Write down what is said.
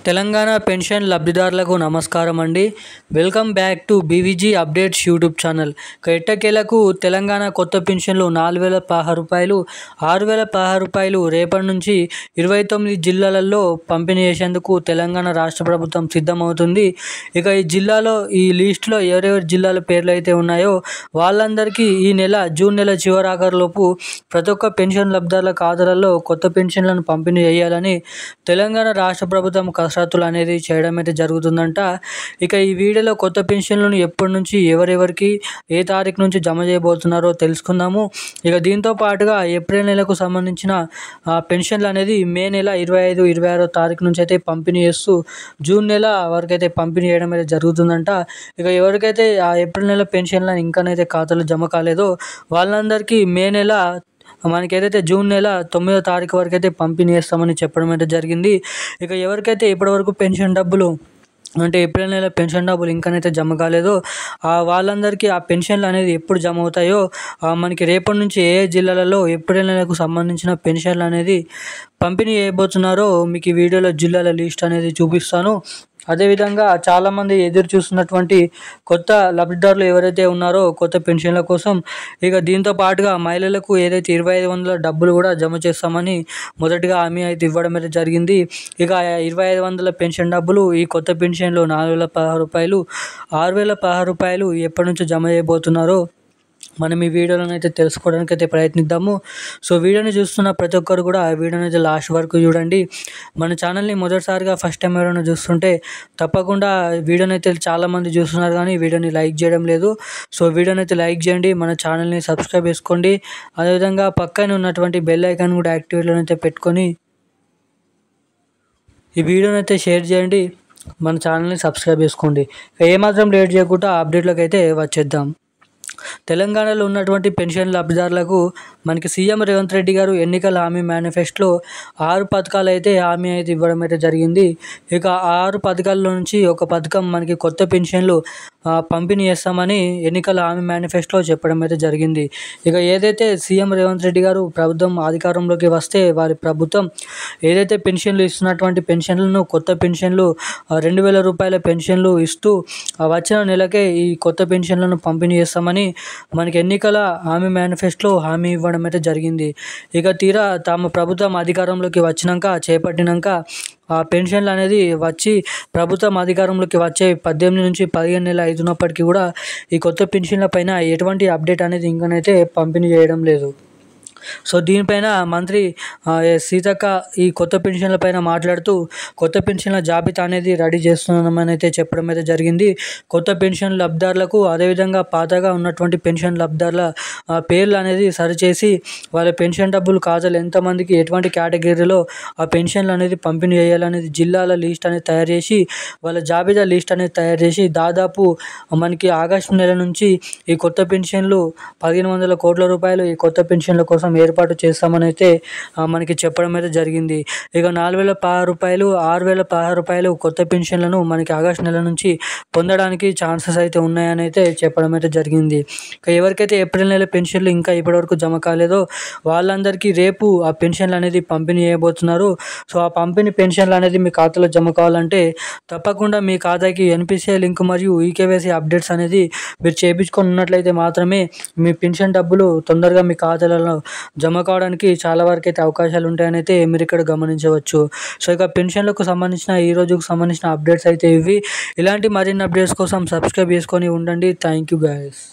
Telangana pension లబ్ధిదారులకు నమస్కారం అండి. Welcome back to BVG updates YouTube channel. ఎట్టకేలకు తెలంగాణ కొత్త పెన్షన్లు 4,016 రూపాయలు, 6,016 రూపాయలు రేపటి నుంచి 29 జిల్లాలలో పంపిణీ చేసేందుకు తెలంగాణ రాష్ట్ర ప్రభుత్వం సిద్ధమవుతుంది. ఇక ఈ జిల్లాలో ఈ లిస్టులో ఎవరెవరి జిల్లాల పేర్లు అయితే ఉన్నాయో వాళ్ళందరికీ ఈ నెల జూన్ నెల చివరాఖరులోపు ప్రతి ఒక్క పెన్షన్ లబ్ధిదారుల ఖాతాలలో కొత్త పెన్షన్లను పంపిణీ చేయాలని తెలంగాణ రాష్ట్ర ప్రభుత్వం కసరత్తులు అనేది చేయడం అయితే జరుగుతుందంట. ఇక ఈ వీడియోలో కొత్త పెన్షన్లను ఎప్పటి నుంచి ఎవరెవరికి ఏ తారీఖు నుంచి జమ చేయబోతున్నారో తెలుసుకుందాము. ఇక దీంతో పాటుగా ఏప్రిల్ నెలకు సంబంధించిన పెన్షన్లు అనేది మే నెల 25, 26 తారీఖు నుంచి అయితే పంపిణీ చేస్తూ జూన్ నెల వరకు అయితే పంపిణీ చేయడం అయితే జరుగుతుందంట. ఇక ఎవరికైతే ఆ ఏప్రిల్ నెల పెన్షన్లను ఇంకానైతే ఖాతాలో జమ కాలేదో వాళ్ళందరికీ మే నెల మనకి ఏదైతే జూన్ నెల 9వ తారీఖు వరకు అయితే పంపిణీ చేస్తామని చెప్పడం అయితే జరిగింది. ఇక ఎవరికైతే ఇప్పటివరకు పెన్షన్ డబ్బులు అంటే ఏప్రిల్ నెల పెన్షన్ డబ్బులు ఇంకానైతే జమ కాలేదో వాళ్ళందరికీ ఆ పెన్షన్లు అనేది ఎప్పుడు జమ అవుతాయో మనకి రేపటి నుంచి ఏ జిల్లాలలో ఏప్రిల్ నెలకు సంబంధించిన పెన్షన్లు అనేది పంపిణీ చేయబోతున్నారో మీకు ఈ వీడియోలో జిల్లాల లిస్ట్ అనేది చూపిస్తాను. అదేవిధంగా చాలామంది ఎదురు చూస్తున్నటువంటి కొత్త లబ్ధిదారులు ఎవరైతే ఉన్నారో కొత్త పెన్షన్ల కోసం ఇక దీంతో పాటుగా మహిళలకు ఏదైతే 2,500 డబ్బులు కూడా జమ చేస్తామని మొదటిగా హామీ అయితే ఇవ్వడం అయితే జరిగింది. ఇక 2,500 పెన్షన్ డబ్బులు ఈ కొత్త పెన్షన్లు 4,016 రూపాయలు, 6,016 రూపాయలు ఎప్పటి నుంచి జమ చేయబోతున్నారో మనం ఈ వీడియోలను అయితే తెలుసుకోవడానికి అయితే ప్రయత్నిద్దాము. సో వీడియోని చూస్తున్న ప్రతి ఒక్కరు కూడా ఆ వీడియోని అయితే లాస్ట్ వరకు చూడండి. మన ఛానల్ని మొదటిసారిగా ఫస్ట్ టైం ఎవరైనా చూస్తుంటే తప్పకుండా వీడియోని అయితే చాలామంది చూస్తున్నారు కానీ వీడియోని లైక్ చేయడం లేదు. సో వీడియోని అయితే లైక్ చేయండి, మన ఛానల్ని సబ్స్క్రైబ్ చేసుకోండి. అదేవిధంగా పక్కన ఉన్నటువంటి బెల్ ఐకాన్ కూడా యాక్టివేట్లో అయితే పెట్టుకొని ఈ వీడియోని అయితే షేర్ చేయండి, మన ఛానల్ని సబ్స్క్రైబ్ చేసుకోండి. ఏమాత్రం లేట్ చేయకుండా అప్డేట్లోకి అయితే వచ్చేద్దాం. తెలంగాణలో ఉన్నటువంటి పెన్షన్ లబ్ధిదారులకు మనకి సీఎం రేవంత్ రెడ్డి గారు ఎన్నికల హామీ మేనిఫెస్టోలో 6 పథకాలు అయితే హామీ అయితే ఇవ్వడం అయితే జరిగింది. ఇక 6 పథకాల నుంచి ఒక పథకం మనకి కొత్త పెన్షన్లు పంపిణీ చేస్తామని ఎన్నికల హామీ మేనిఫెస్టోలో చెప్పడం అయితే జరిగింది. ఇక ఏదైతే సీఎం రేవంత్ రెడ్డి గారు ప్రభుత్వం అధికారంలోకి వస్తే వారి ప్రభుత్వం ఏదైతే పెన్షన్లు ఇస్తున్నటువంటి పెన్షన్లను కొత్త పెన్షన్లు 2,000 రూపాయల పెన్షన్లు ఇస్తూ వచ్చిన నెలకే ఈ కొత్త పెన్షన్లను పంపిణీ చేస్తామని మనకి ఎన్నికల హామీ మేనిఫెస్టోలో హామీ ఇవ్వడం అయితే జరిగింది. ఇక తీరా తమ ప్రభుత్వం అధికారంలోకి చేపట్టినాక ఆ పెన్షన్లు అనేది వచ్చి ప్రభుత్వం అధికారంలోకి వచ్చే 18 నుంచి 15 నెలలు అవుతున్నప్పటికీ కూడా ఈ కొత్త పెన్షన్ల పైన ఎటువంటి అప్డేట్ అనేది ఇంకనైతే పంపిణీ చేయడం లేదు. సో దీనిపైన మంత్రి సీతక్క ఈ కొత్త పెన్షన్ల పైన మాట్లాడుతూ కొత్త పెన్షన్ల జాబితా అనేది రెడీ చేస్తున్నామని అయితే చెప్పడం అయితే జరిగింది. కొత్త పెన్షన్ లబ్ధిదారులకు అదేవిధంగా పాతగా ఉన్నటువంటి పెన్షన్ లబ్ధిదారుల పేర్లు అనేది సరిచేసి వాళ్ళ పెన్షన్ డబ్బులు ఖాతాలు ఎంతమందికి ఎటువంటి కేటగిరీలో ఆ పెన్షన్లు అనేది పంపిణీ చేయాలనేది జిల్లాల లిస్ట్ అనేది తయారు చేసి వాళ్ళ జాబితా లిస్ట్ అనేది తయారు చేసి దాదాపు మనకి ఆగస్టు నెల నుంచి ఈ కొత్త పెన్షన్లు 1,500 కోట్ల రూపాయలు ఈ కొత్త పెన్షన్ల కోసం ఏర్పాటు చేస్తామని అయితే మనకి చెప్పడం అయితే జరిగింది. ఇక 4,016 రూపాయలు, 6,016 రూపాయలు కొత్త పెన్షన్లను మనకి ఆగస్టు నెల నుంచి పొందడానికి ఛాన్సెస్ అయితే ఉన్నాయని అయితే చెప్పడం అయితే జరిగింది. ఇక ఎవరికైతే ఏప్రిల్ నెల పెన్షన్లు ఇంకా ఇప్పటివరకు జమ కాలేదో వాళ్ళందరికీ రేపు ఆ పెన్షన్లు అనేది పంపిణీ చేయబోతున్నారు. సో ఆ పంపిణీ పెన్షన్లు అనేది మీ ఖాతాలో జమ కావాలంటే తప్పకుండా మీ ఖాతాకి ఎన్పిసిఐ లింక్ మరియు ఈకేవైసీ అప్డేట్స్ అనేది మీరు చేయించుకొని ఉన్నట్లయితే మాత్రమే మీ పెన్షన్ డబ్బులు తొందరగా మీ ఖాతాలలో జమ కావడానికి చాలా వరకు అయితే అవకాశాలు ఉంటాయని అయితే మీరు ఇక్కడ గమనించవచ్చు. సో ఇక పెన్షన్లకు సంబంధించిన ఈ రోజుకు సంబంధించిన అప్డేట్స్ అయితే ఇవి. ఇలాంటి మరిన్ని అప్డేట్స్ కోసం సబ్స్క్రైబ్ చేసుకొని ఉండండి. Thank you guys.